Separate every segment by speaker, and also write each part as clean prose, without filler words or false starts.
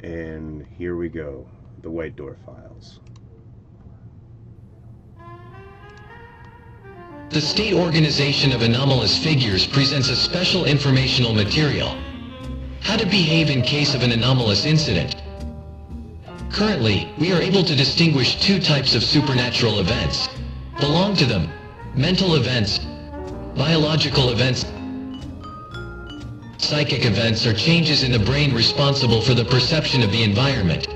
Speaker 1: And here we go. The White Door Files.
Speaker 2: The State Organization of Anomalous Figures presents a special informational material. How to behave in case of an anomalous incident. Currently, we are able to distinguish two types of supernatural events. Belong to them: mental events, biological events. Psychic events are changes in the brain responsible for the perception of the environment.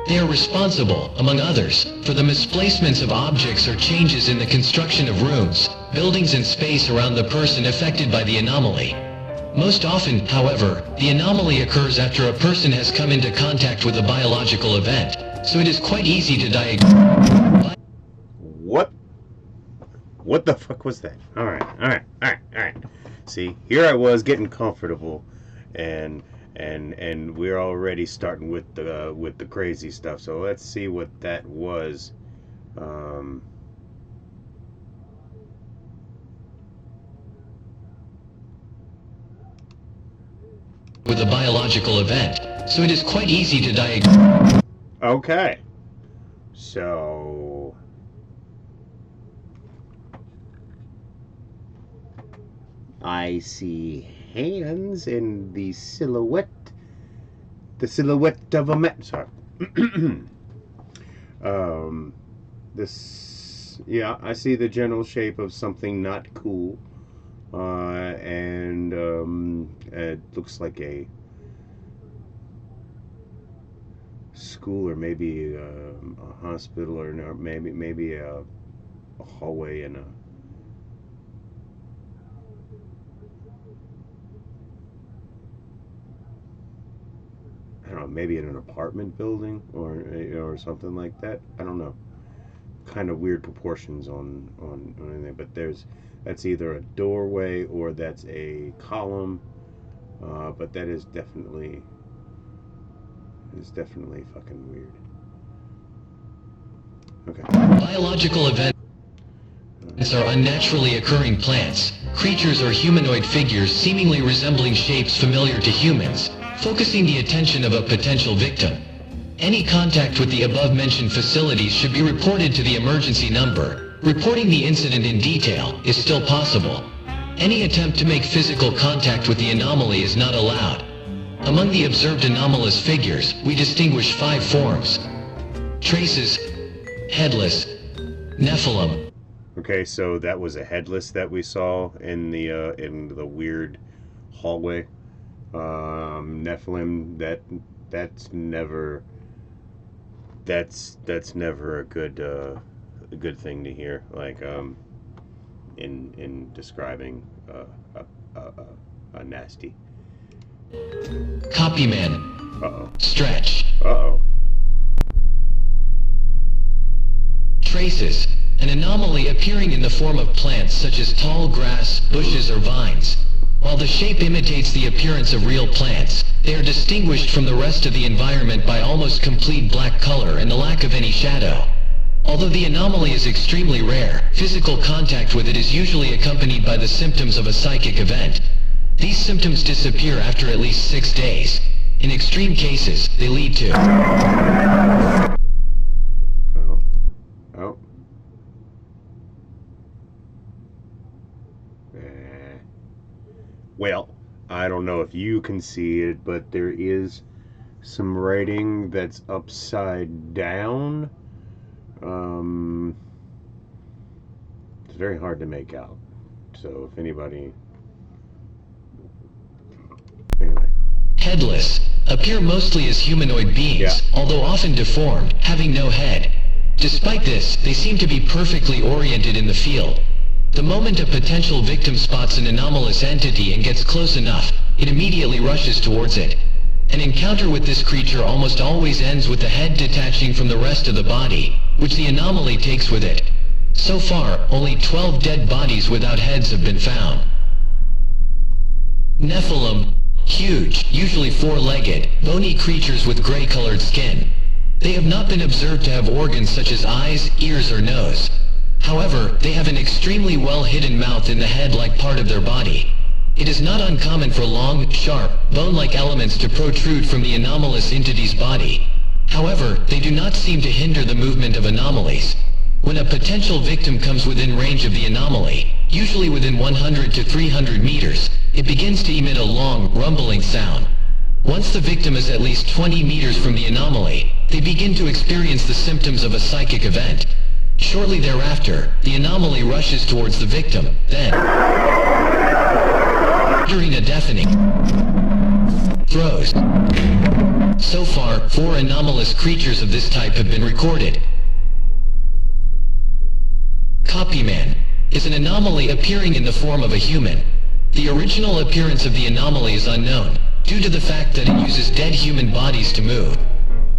Speaker 2: They are responsible, among others, for the misplacements of objects or changes in the construction of rooms, buildings and space around the person affected by the anomaly. Most often, however, the anomaly occurs after a person has come into contact with a biological event, so it is quite easy to diagnose.
Speaker 1: What the fuck was that? Alright. See, here I was getting comfortable, and we're already starting with the crazy stuff. So let's see what that was.
Speaker 2: With a biological event, so it is quite easy to diagnose.
Speaker 1: Okay, so I see hands in the silhouette of a man. Sorry. Yeah, I see the general shape of something not cool, and it looks like a school, or maybe a hospital, or maybe a hallway in a. I don't know, maybe in an apartment building, or something like that. I don't know. Kind of weird proportions on anything, but that's either a doorway or that's a column. But that is definitely fucking weird. Okay.
Speaker 2: Biological events are unnaturally occurring plants, creatures or humanoid figures seemingly resembling shapes familiar to humans, focusing the attention of a potential victim. Any contact with the above-mentioned facilities should be reported to the emergency number. Reporting the incident in detail is still possible. Any attempt to make physical contact with the anomaly is not allowed. Among the observed anomalous figures, we distinguish 5 forms: traces, headless, Nephilim.
Speaker 1: Okay, so that was a headless that we saw in the weird hallway. Nephilim. That's never a good thing to hear. Like in describing a nasty.
Speaker 2: Copyman.
Speaker 1: Uh-oh.
Speaker 2: Stretch.
Speaker 1: Uh-oh.
Speaker 2: Traces. An anomaly appearing in the form of plants such as tall grass, bushes, or vines. While the shape imitates the appearance of real plants, they are distinguished from the rest of the environment by almost complete black color and the lack of any shadow. Although the anomaly is extremely rare, physical contact with it is usually accompanied by the symptoms of a psychic event. These symptoms disappear after at least 6 days. In extreme cases, they lead to...
Speaker 1: Oh. Well, I don't know if you can see it, but there is some writing that's upside down. It's very hard to make out. So if anybody... Anyway.
Speaker 2: Headless. Appear mostly as humanoid beings, although often deformed, having no head. Despite this, they seem to be perfectly oriented in the field. The moment a potential victim spots an anomalous entity and gets close enough, it immediately rushes towards it. An encounter with this creature almost always ends with the head detaching from the rest of the body, which the anomaly takes with it. So far, only 12 dead bodies without heads have been found. Nephilim. Huge, usually 4-legged, bony creatures with gray-colored skin. They have not been observed to have organs such as eyes, ears, or nose. However, they have an extremely well-hidden mouth in the head-like part of their body. It is not uncommon for long, sharp, bone-like elements to protrude from the anomalous entity's body. However, they do not seem to hinder the movement of anomalies. When a potential victim comes within range of the anomaly, usually within 100 to 300 meters, it begins to emit a long, rumbling sound. Once the victim is at least 20 meters from the anomaly, they begin to experience the symptoms of a psychic event. Shortly thereafter, the anomaly rushes towards the victim, then, uttering a deafening throws. So far, 4 anomalous creatures of this type have been recorded. Copyman is an anomaly appearing in the form of a human. The original appearance of the anomaly is unknown, due to the fact that it uses dead human bodies to move.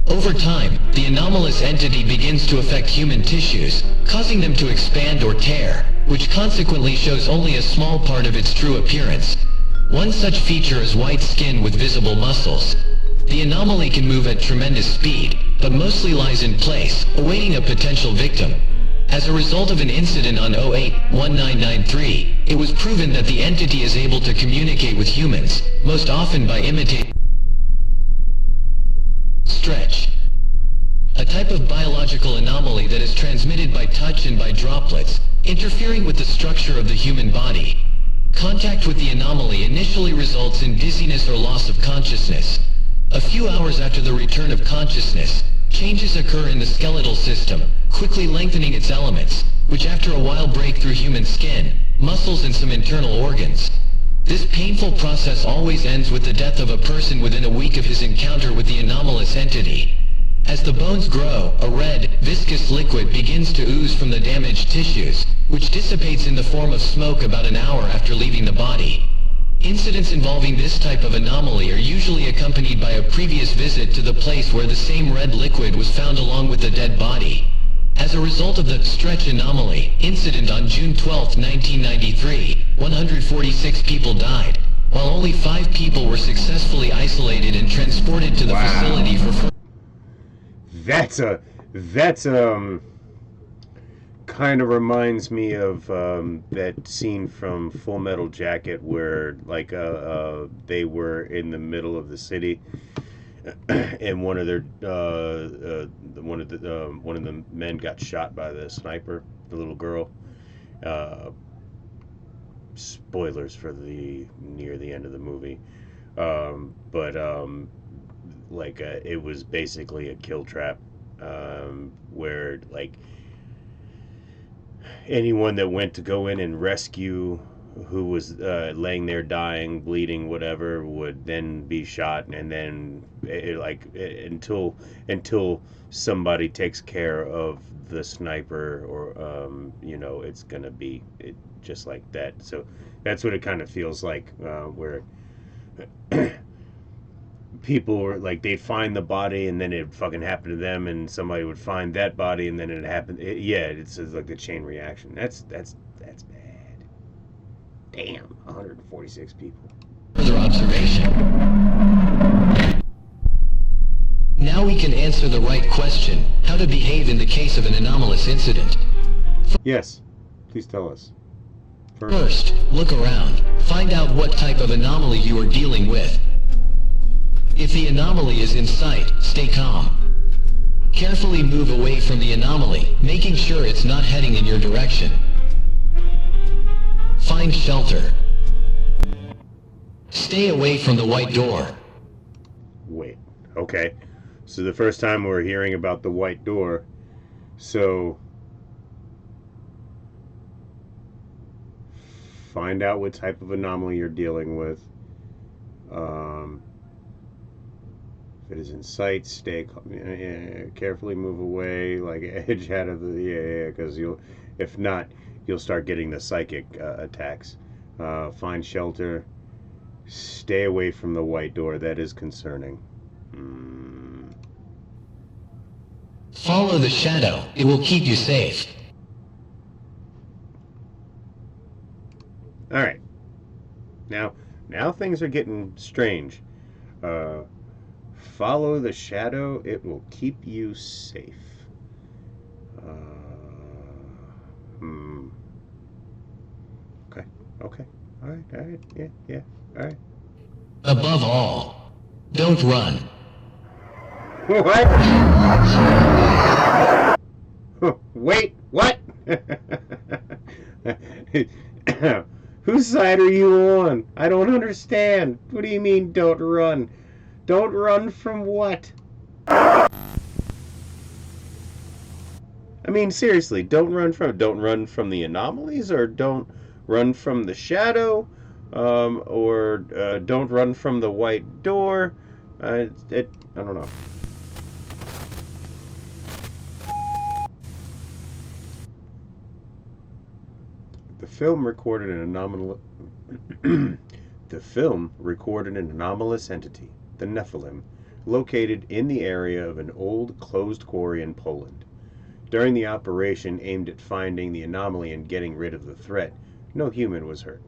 Speaker 2: Over time, the anomalous entity begins to affect human tissues, causing them to expand or tear, which consequently shows only a small part of its true appearance. One such feature is white skin with visible muscles. The anomaly can move at tremendous speed, but mostly lies in place, awaiting a potential victim. As a result of an incident on 08-1993, it was proven that the entity is able to communicate with humans, most often by imitating stretch, a type of biological anomaly that is transmitted by touch and by droplets, interfering with the structure of the human body. Contact with the anomaly initially results in dizziness or loss of consciousness. A few hours after the return of consciousness, changes occur in the skeletal system, quickly lengthening its elements, which after a while break through human skin, muscles and some internal organs. This painful process always ends with the death of a person within a week of his encounter with the anomalous entity. As the bones grow, a red, viscous liquid begins to ooze from the damaged tissues, which dissipates in the form of smoke about an hour after leaving the body. Incidents involving this type of anomaly are usually accompanied by a previous visit to the place where the same red liquid was found along with the dead body. As a result of the stretch anomaly incident on June 12, 1993, 146 people died, while only 5 people were successfully isolated and transported to the facility for
Speaker 1: That's kind of reminds me of that scene from Full Metal Jacket where like they were in the middle of the city and one of the men got shot by the sniper, the little girl. Uh, Spoilers for the near the end of the movie, but it was basically a kill trap, where like anyone that went to go in and rescue who was laying there dying, bleeding, whatever, would then be shot, and then until somebody takes care of the sniper, or it's gonna be just like that. So that's what it kind of feels like, where people were like, they'd find the body and then it fucking happened to them, and somebody would find that body and then it happened. It's like the chain reaction. That's bad. Damn, 146 people.
Speaker 2: further observation. Now we can answer the right question, how to behave in the case of an anomalous incident.
Speaker 1: Yes, please tell us.
Speaker 2: First, look around. Find out what type of anomaly you are dealing with. If the anomaly is in sight, stay calm. Carefully move away from the anomaly, making sure it's not heading in your direction. Find shelter. Stay away from the white door.
Speaker 1: Wait, okay. So the first time we're hearing about the white door, so find out what type of anomaly you're dealing with. If it is in sight, carefully move away, like edge out of the because if not, you'll start getting the psychic attacks. Find shelter. Stay away from the white door. That is concerning.
Speaker 2: Follow the shadow. It will keep you safe.
Speaker 1: All right. Now things are getting strange. Follow the shadow. It will keep you safe. Okay. Alright, yeah, alright.
Speaker 2: Above all, don't run.
Speaker 1: What? Wait, what? Whose side are you on? I don't understand. What do you mean, don't run? Don't run from what? I mean, seriously, don't run from the anomalies, or don't run from the shadow, or don't run from the white door. I don't know. The film recorded an anomalous. The film recorded an anomalous entity, the Nephilim, located in the area of an old closed quarry in Poland. During the operation aimed at finding the anomaly and getting rid of the threat, no human was hurt.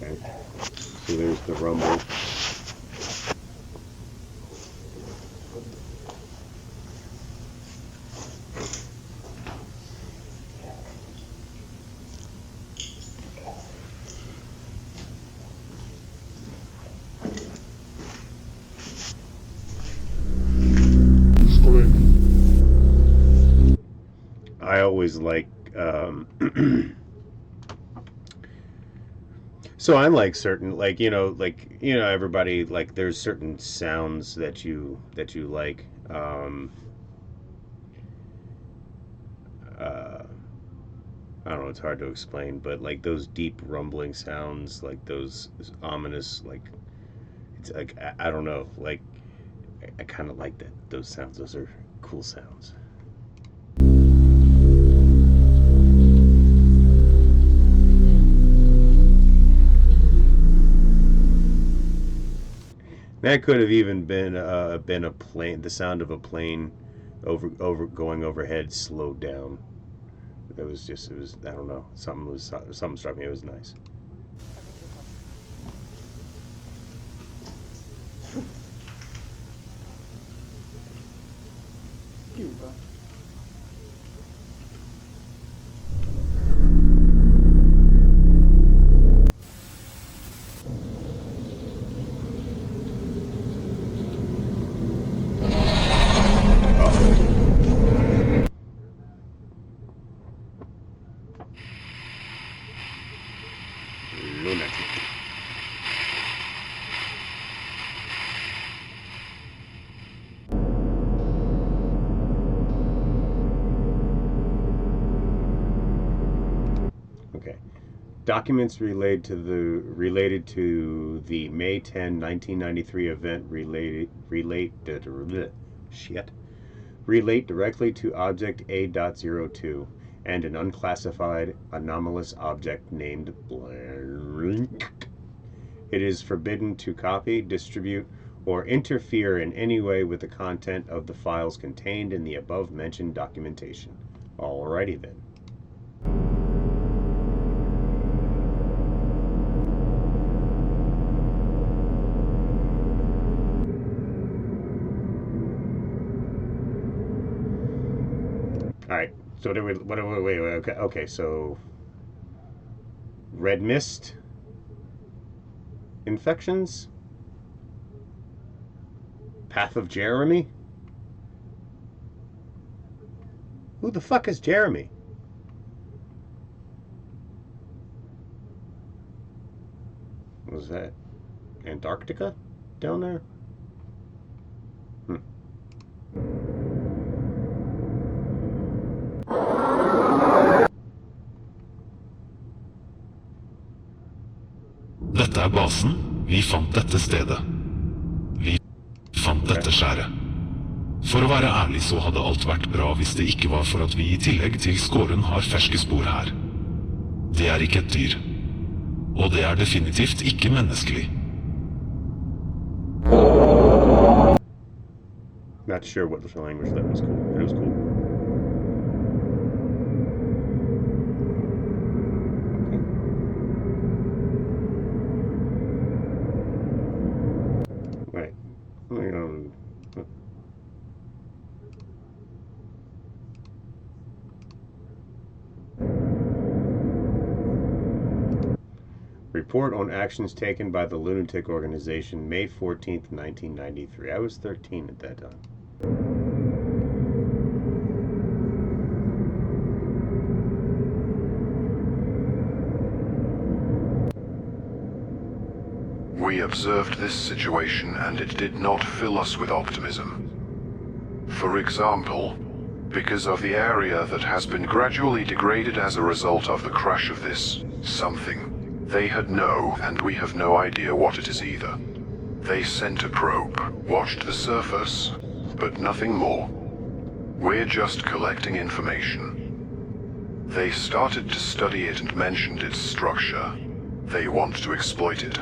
Speaker 1: Okay, so there's the rumble. I always like so I like certain, everybody, like, there's certain sounds that you like. Uh, I don't know, it's hard to explain, but like those deep rumbling sounds, like those ominous, like, it's like, I don't know, like, I kind of like that. Those sounds, those are cool sounds. That could have even been a plane, the sound of a plane over going overhead slowed down. It was I don't know, something struck me. It was nice. Lunatic. Okay. Documents related to the May 10, 1993 event relate directly to Object A.02 and an unclassified anomalous object named blank. It is forbidden to copy, distribute, or interfere in any way with the content of the files contained in the above mentioned documentation. Alrighty then. All right. So wait. Okay. So red mist infections, Path of Jeremy. Who the fuck is Jeremy? Was that Antarctica down there?
Speaker 3: Dette er basen. Vi fant dette stedet. Vi fant dette skjæret. For å være ærlig så hadde alt vært bra hvis det ikke var for at vi i tillegg til skåren har ferske spor her. Det er ikke et dyr. Og det er definitivt ikke menneskelig.
Speaker 1: Not sure what the language that was cool, but it was cool. Okay. Right. Report on actions taken by the lunatic organization, May 14th, 1993. I was 13 at that time.
Speaker 4: We observed this situation and it did not fill us with optimism. For example, because of the area that has been gradually degraded as a result of the crash of this something. They had no, and we have no idea what it is either. They sent a probe, watched the surface, but nothing more. We're just collecting information. They started to study it and mentioned its structure. They want to exploit it.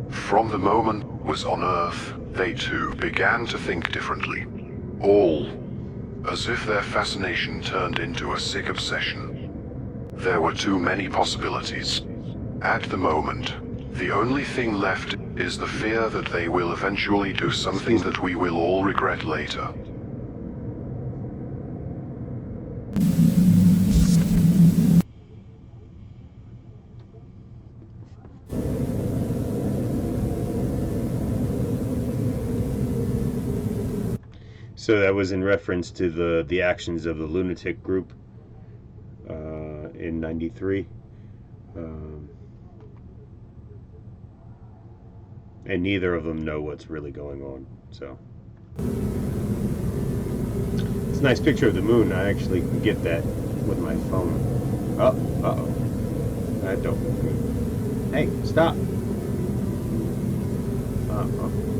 Speaker 4: From the moment it was on Earth, they too began to think differently. All as if their fascination turned into a sick obsession. There were too many possibilities. At the moment, the only thing left is the fear that they will eventually do something that we will all regret later.
Speaker 1: So that was in reference to the actions of the lunatic group in '93. And neither of them know what's really going on. So it's a nice picture of the moon. I actually can get that with my phone. Uh-oh. I don't. Hey, stop.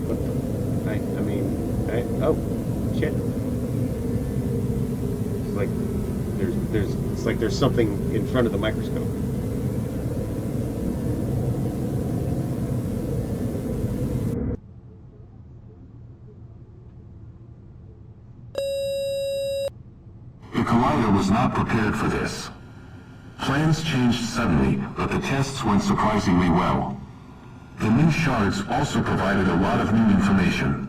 Speaker 1: What the? Oh, shit. It's like it's like there's something in front of the microscope.
Speaker 5: The collider was not prepared for this. Plans changed suddenly, but the tests went surprisingly well. The new shards also provided a lot of new information.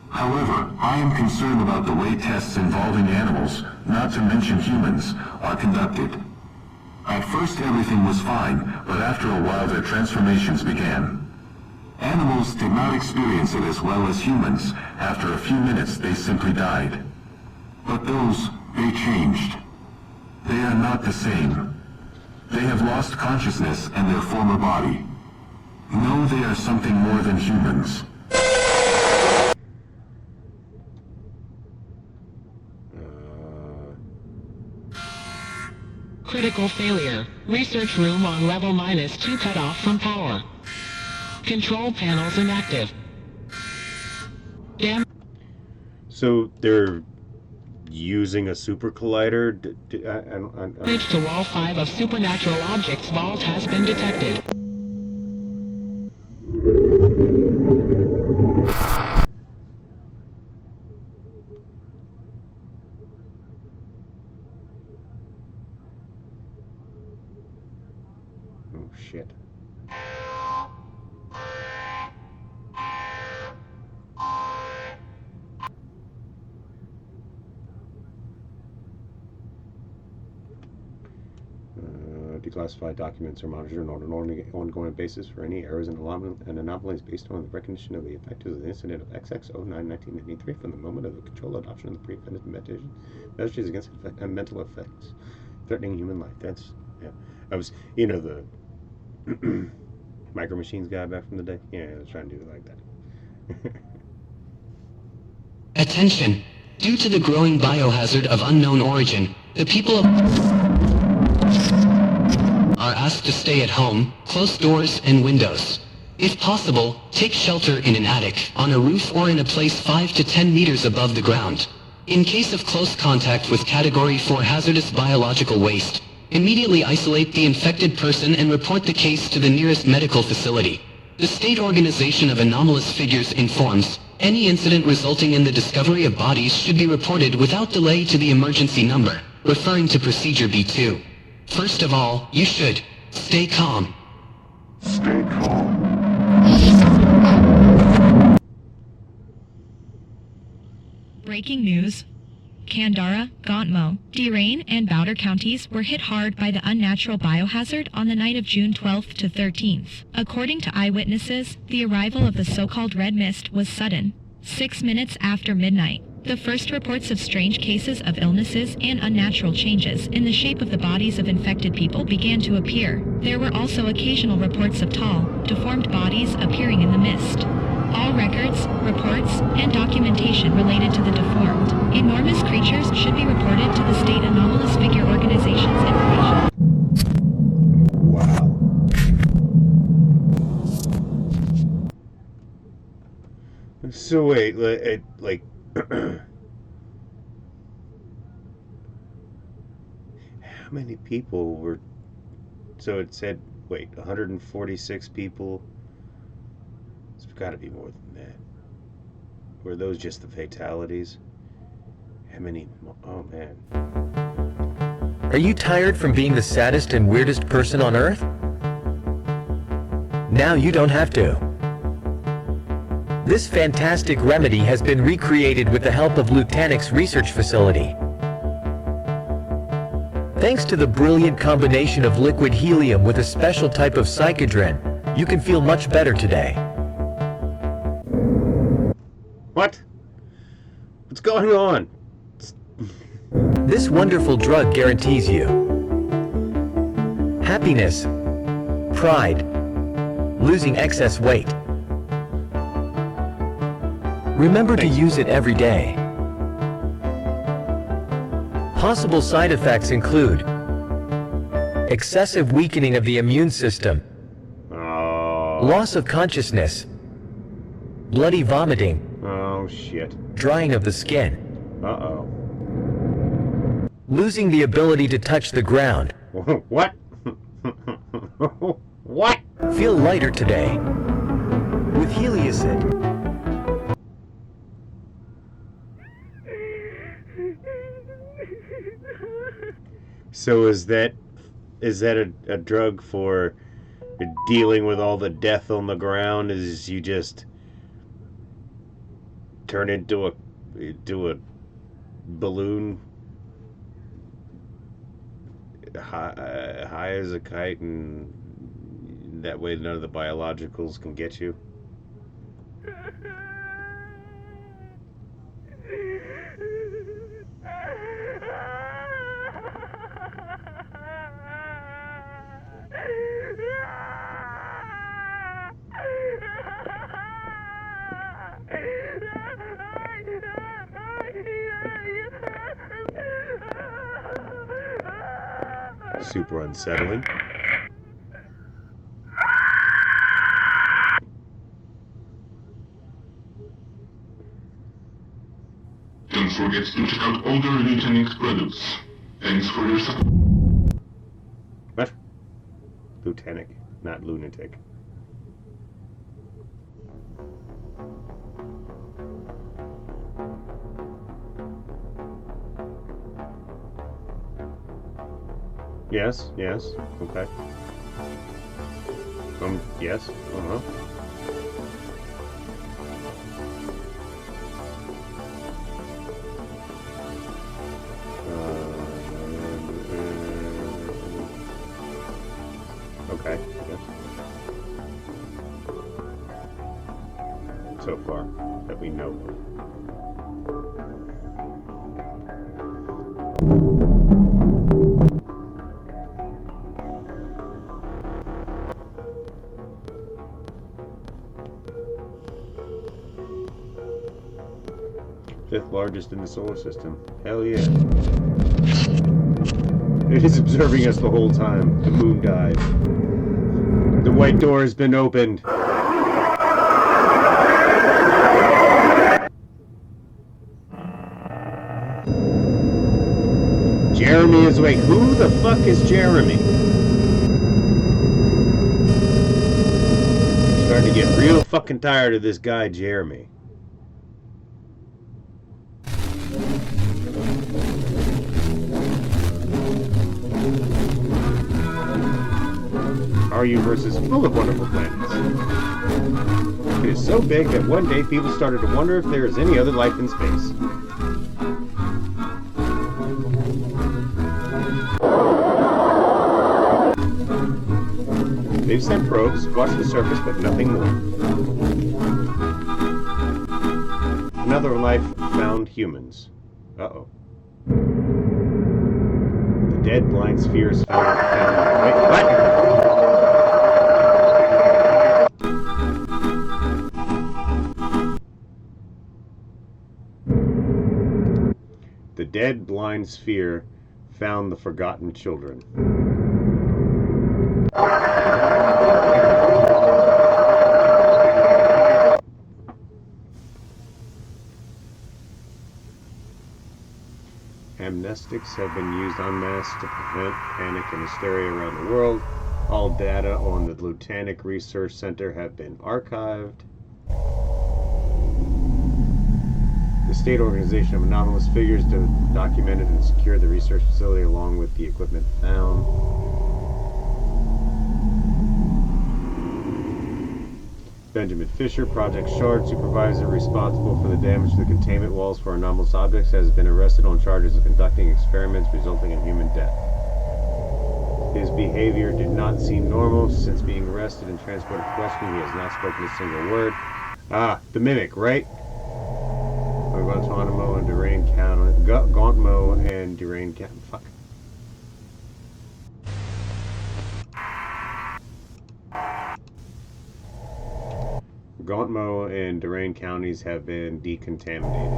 Speaker 5: However, I am concerned about the way tests involving animals, not to mention humans, are conducted. At first everything was fine, but after a while their transformations began. Animals did not experience it as well as humans. After a few minutes they simply died. But those, they changed. They are not the same. They have lost consciousness and their former body. No, they are something more than humans.
Speaker 6: Critical failure. Research room on level -2 cut off from power. Control panels inactive.
Speaker 1: So they're using a super collider.
Speaker 6: Damage to wall 5 of supernatural objects vault has been detected.
Speaker 1: Oh shit. Declassified documents are monitored on an ongoing basis for any errors and anomalies based on the recognition of the effect of the incident of XX09-1993 from the moment of the control adoption of the preventive measures against mental effects threatening human life. That's, yeah. I was, the Micro Machines guy back from the day. Yeah, I was trying to do it like that.
Speaker 2: Attention! Due to the growing biohazard of unknown origin, the people of are asked to stay at home, close doors and windows. If possible, take shelter in an attic, on a roof or in a place 5 to 10 meters above the ground. In case of close contact with Category 4 hazardous biological waste, Immediately isolate the infected person and report the case to the nearest medical facility. The State Organization of Anomalous Figures informs, any incident resulting in the discovery of bodies should be reported without delay to the emergency number, referring to Procedure B2. First of all, you should stay calm.
Speaker 5: Stay calm.
Speaker 7: Breaking news. Kandara, Gauntmo, Dirain, and Bowder counties were hit hard by the unnatural biohazard on the night of June 12th to 13th. According to eyewitnesses, the arrival of the so-called red mist was sudden, 6 minutes after midnight. The first reports of strange cases of illnesses and unnatural changes in the shape of the bodies of infected people began to appear. There were also occasional reports of tall, deformed bodies appearing in the mist. All records, reports, and documentation related to the deformed, enormous creatures should be reported to the State Anomalous Figure Organization's information.
Speaker 1: Wow. So wait, like, how many people were? So it said, wait, 146 people. It's got to be more than that. Were those just the fatalities? How many? Oh man.
Speaker 8: Are you tired from being the saddest and weirdest person on Earth? Now you don't have to. This fantastic remedy has been recreated with the help of Lutanic's research facility. Thanks to the brilliant combination of liquid helium with a special type of psychedrin, you can feel much better today.
Speaker 1: What? What's going on?
Speaker 8: This wonderful drug guarantees you happiness, pride, losing excess weight. Remember to use it every day. Possible side effects include excessive weakening of the immune system, loss of consciousness, bloody vomiting,
Speaker 1: Oh shit.
Speaker 8: drying of the skin,
Speaker 1: Uh-oh.
Speaker 8: losing the ability to touch the ground.
Speaker 1: What? What?
Speaker 8: Feel lighter today with Heliacid.
Speaker 1: So is that a drug for dealing with all the death on the ground? Is you just turn into a balloon high as a kite, and that way none of the biologicals can get you? Super unsettling.
Speaker 5: Don't forget to check out all the Lutanic products. Thanks for your support.
Speaker 1: What? Lutanic, not lunatic. Yes, yes, okay. Yes, uh-huh. Okay, yes. So far, that we know of. Fifth largest in the solar system. Hell yeah. It is observing us the whole time. The moon died. The white door has been opened. Jeremy is awake. Who the fuck is Jeremy? Starting to get real fucking tired of this guy, Jeremy. Our universe is full of wonderful planets. It is so big that one day people started to wonder if there is any other life in space. They've sent probes, watched the surface, but nothing more. Another life found humans. Uh-oh. The dead blind spheres found wait, what? The dead blind sphere found the forgotten children. Amnestics have been used en masse to prevent panic and hysteria around the world. All data on the Lutanic Research Center have been archived. The state organization of anomalous figures documented and secured the research facility along with the equipment found. Benjamin Fisher, Project Shard supervisor responsible for the damage to the containment walls for anomalous objects, has been arrested on charges of conducting experiments resulting in human death. His behavior did not seem normal. Since being arrested and transported for questioning, he has not spoken a single word. Ah, the Mimic, right? Guantanamo and Durain County. Gauntmo and Durain County. Fuck. Gauntmo and Durain counties have been decontaminated.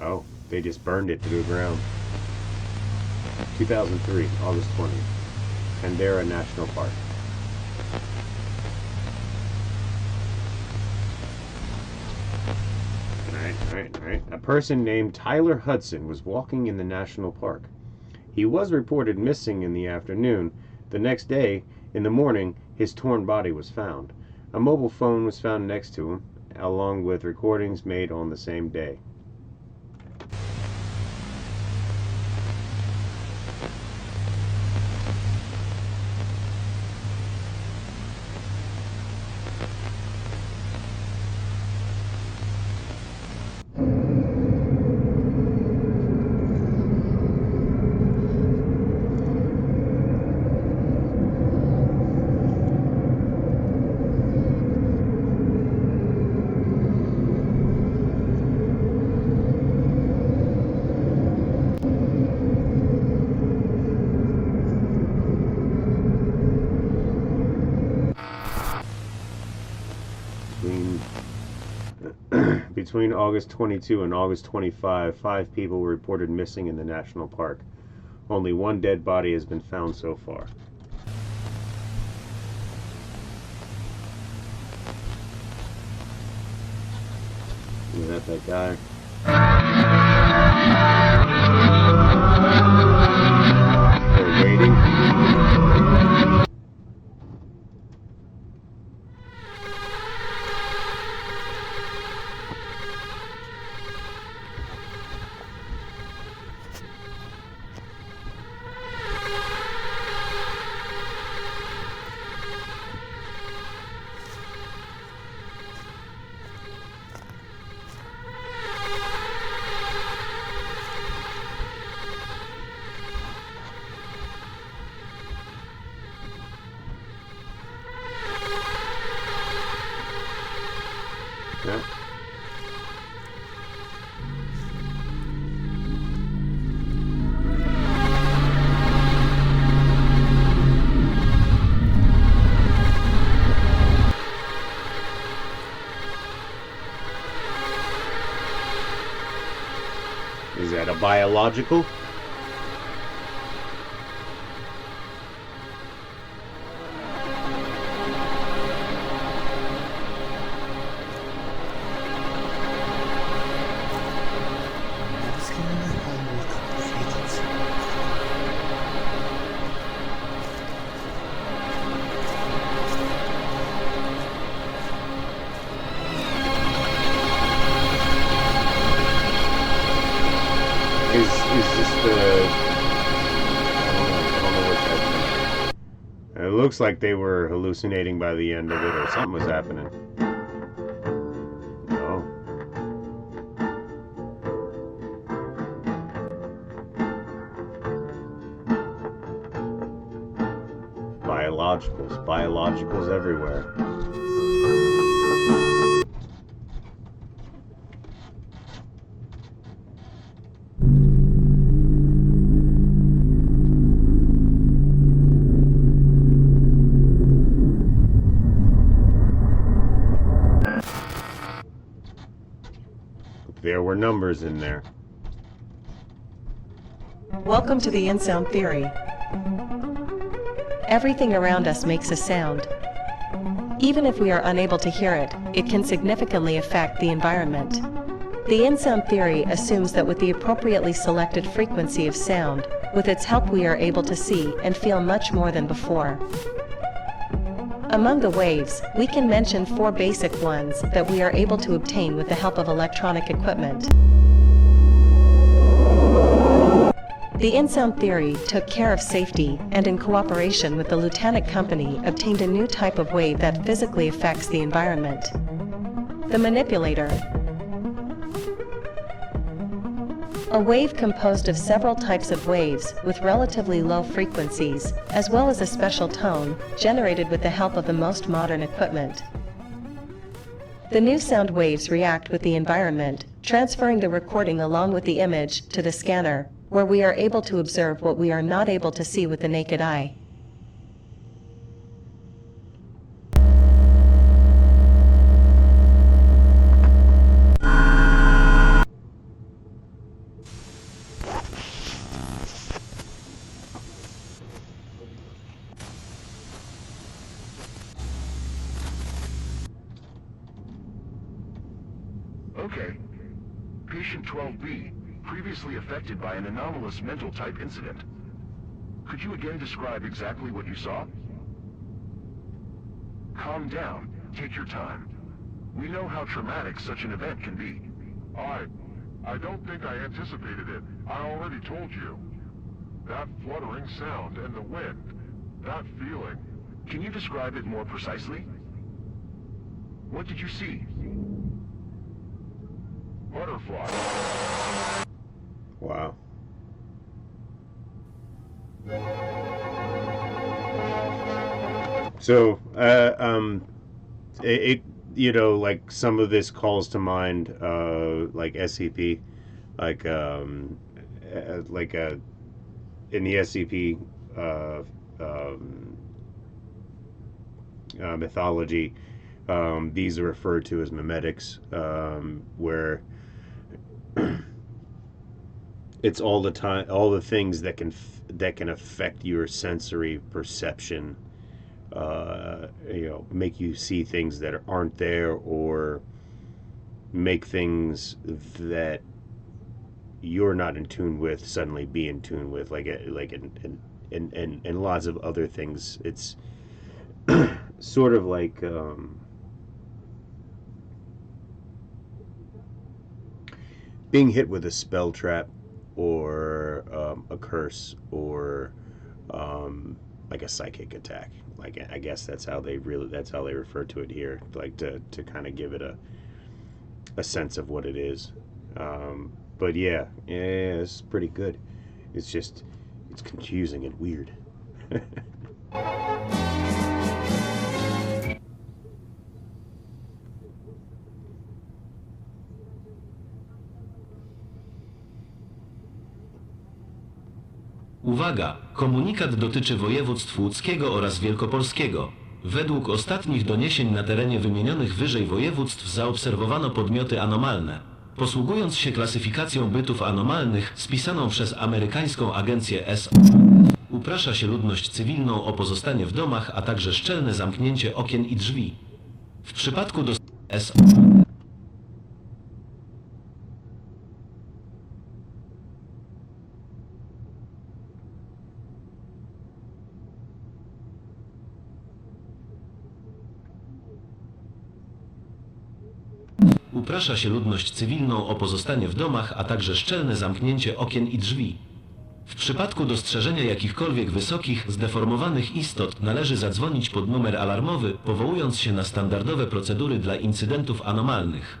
Speaker 1: Oh, they just burned it to the ground. 2003, August 20th. Pandera National Park. Alright. A person named Tyler Hudson was walking in the national park. He was reported missing in the afternoon. The next day, in the morning, his torn body was found. A mobile phone was found next to him, along with recordings made on the same day. Between August 22 and August 25, 5 people were reported missing in the national park. Only one dead body has been found so far. Is that guy? They're waiting. Yeah. Is that a biological? this the? I don't know what that. It looks like they were hallucinating by the end of it, or something was happening. Oh. Biologicals everywhere. There were numbers in there.
Speaker 9: Welcome to the in-sound theory. Everything around us makes a sound. Even if we are unable to hear it, it can significantly affect the environment. The in-sound theory assumes that with the appropriately selected frequency of sound, with its help we are able to see and feel much more than before. Among the waves, we can mention 4 basic ones that we are able to obtain with the help of electronic equipment. The in-sound theory took care of safety and in cooperation with the Lieutenant Company obtained a new type of wave that physically affects the environment. The manipulator. A wave composed of several types of waves with relatively low frequencies, as well as a special tone, generated with the help of the most modern equipment. The new sound waves react with the environment, transferring the recording along with the image to the scanner, where we are able to observe what we are not able to see with the naked eye.
Speaker 5: Okay. Patient 12B, previously affected by an anomalous mental type incident. Could you again describe exactly what you saw? Calm down. Take your time. We know how traumatic such an event can be.
Speaker 10: I don't think I anticipated it. I already told you. That fluttering sound and the wind. That feeling.
Speaker 5: Can you describe it more precisely? What did you see?
Speaker 10: Butterfly.
Speaker 1: Wow. So, it you know, like some of this calls to mind, like SCP, like like in the SCP mythology, these are referred to as memetics, where it's all the time, all the things that can affect your sensory perception. You know, make you see things that aren't there, or make things that you're not in tune with suddenly be in tune with, like and lots of other things. It's sort of like being hit with a spell trap, or a curse, or like a psychic attack. Like, I guess that's how they refer to it here, like to kind of give it a sense of what it is. But yeah, it's pretty good. It's just, it's confusing and weird.
Speaker 2: Uwaga! Komunikat dotyczy województw łódzkiego oraz wielkopolskiego. Według ostatnich doniesień na terenie wymienionych wyżej województw zaobserwowano podmioty anomalne. Posługując się klasyfikacją bytów anomalnych spisaną przez amerykańską agencję SO, uprasza się ludność cywilną o pozostanie w domach, a także szczelne zamknięcie okien i drzwi. W przypadku SO
Speaker 11: uprasza się ludność cywilną o pozostanie w domach, a także szczelne zamknięcie okien i drzwi. W przypadku dostrzeżenia jakichkolwiek wysokich, zdeformowanych istot należy zadzwonić pod numer alarmowy, powołując się na standardowe procedury dla incydentów anomalnych.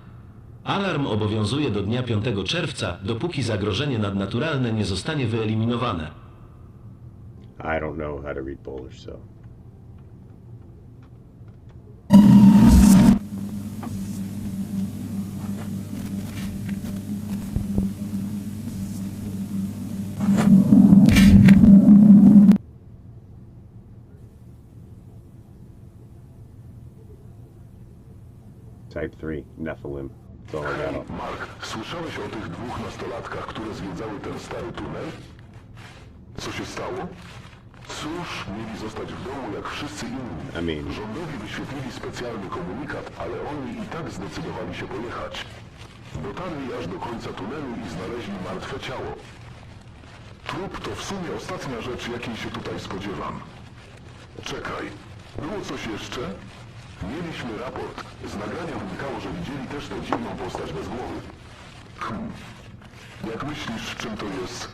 Speaker 11: Alarm obowiązuje do dnia 5 czerwca, dopóki zagrożenie nadnaturalne nie zostanie wyeliminowane.
Speaker 1: I don't know how to read Polish, so. Type 3, Nephilim. To all I got.
Speaker 10: Mark, słyszałeś o tych dwóch nastolatkach, które zwiedzały ten stary tunel? Co się stało? Cóż, mieli zostać w domu jak wszyscy inni. Rządowi wyświetlili specjalny komunikat, ale oni i tak zdecydowali się pojechać. Dotarli aż do końca tunelu i znaleźli martwe ciało. Trup to w sumie ostatnia rzecz, jakiej się tutaj spodziewam. Czekaj, było coś jeszcze? Mieliśmy raport. Z nagrania wynikało, że widzieli też tę dziwną postać bez głowy. Jak myślisz, czym to jest?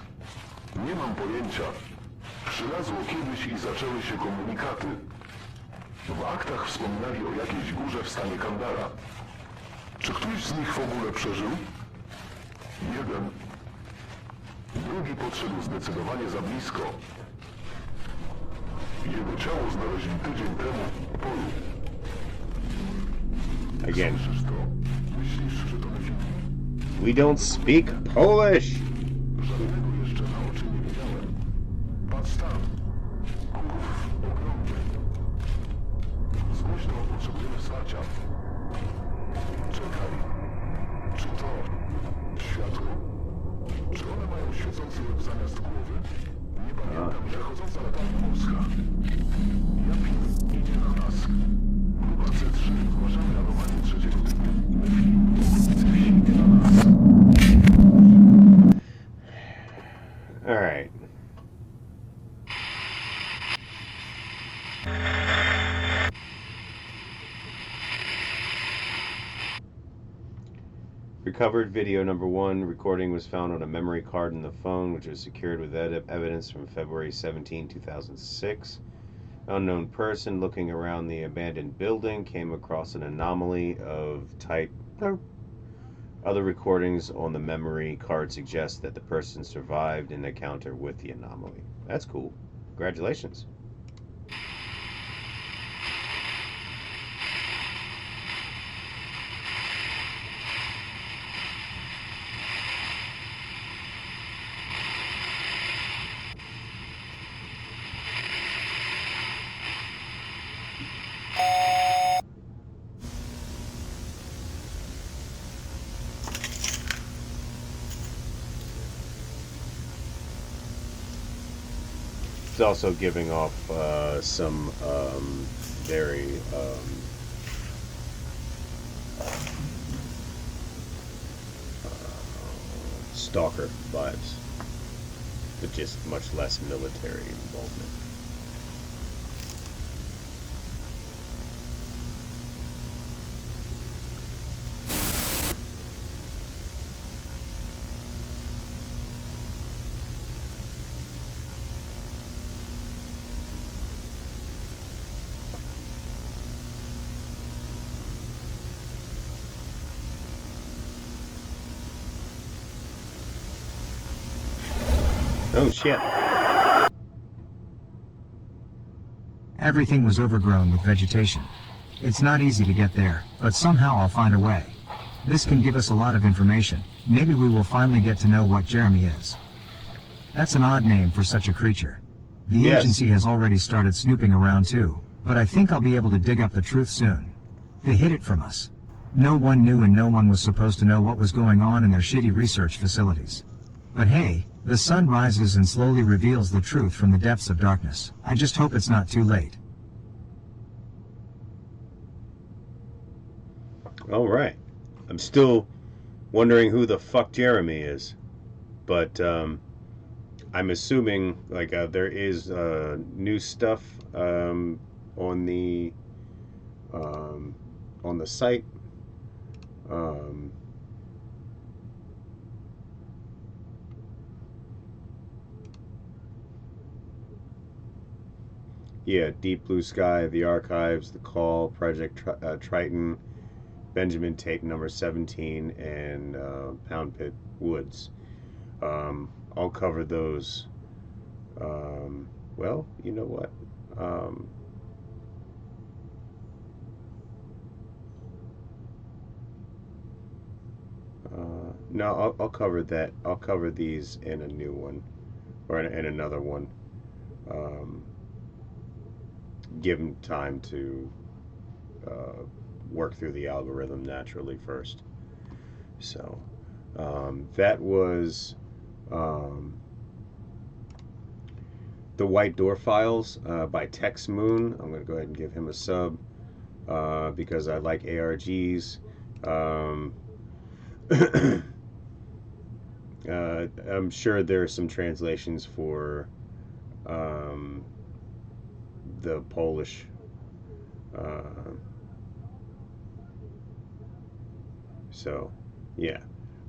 Speaker 10: Nie mam pojęcia. Przylazło kiedyś i zaczęły się komunikaty. W aktach wspominali o jakiejś górze w stanie Kandara. Czy któryś z nich w ogóle przeżył? Jeden. Drugi podszedł zdecydowanie za blisko. Jego ciało znaleźli tydzień temu w polu.
Speaker 1: Again. We don't speak Polish!
Speaker 10: Żadnego jeszcze na oczy nie widziałem. Patrz tam. Kurw, ogromny. Zgłoś to, potrzebujemy wsparcia. Czekaj. Czy to światło? Czy one mają świecący łeb zamiast głowy? Nie pamiętam, że chodząca latarnia morska. Japin idzie na nas. Grupa C3, zgłaszamy anomalę trzeciego typu. Wsi idzie na nas.
Speaker 1: Alright. Recovered video number 1. Recording was found on a memory card in the phone, which was secured with evidence from February 17, 2006. Unknown person looking around the abandoned building came across an anomaly of type. Other recordings on the memory card suggest that the person survived an encounter with the anomaly. That's cool. Congratulations. It's also giving off some very stalker vibes, but just much less military involvement. Oh shit.
Speaker 12: Everything was overgrown with vegetation. It's not easy to get there, but somehow I'll find a way. This can give us a lot of information. Maybe we will finally get to know what Jeremy is. That's an odd name for such a creature. The agency has already started snooping around too, but I think I'll be able to dig up the truth soon. They hid it from us. No one knew and no one was supposed to know what was going on in their shitty research facilities. But hey, the sun rises and slowly reveals the truth from the depths of darkness. I just hope it's not too late.
Speaker 1: All right. I'm still wondering who the fuck Jeremy is, but I'm assuming like there is new stuff on the site. Um, yeah, Deep Blue Sky, The Archives, The Call, Project Triton, Benjamin Tate number 17, and Pound Pit Woods. I'll cover those. Well, you know what? Um, no, I'll cover that. I'll cover these in a new one, or in another one. Um, give them time to work through the algorithm naturally first. So that was um, The White Door Files by Tex Moon. I'm going to go ahead and give him a sub because I like ARGs. Um, I'm sure there are some translations for the Polish. So, yeah.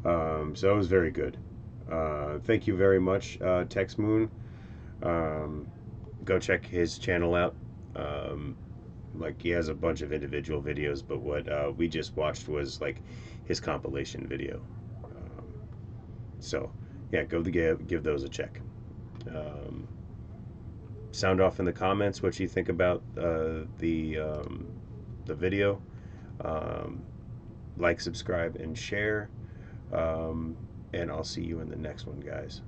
Speaker 1: So it was very good. Thank you very much, Tex Moon. Go check his channel out. Like he has a bunch of individual videos, but what we just watched was like his compilation video. So yeah, go to give those a check. Sound off in the comments what you think about the video. Um, like, subscribe, and share. And I'll see you in the next one, guys.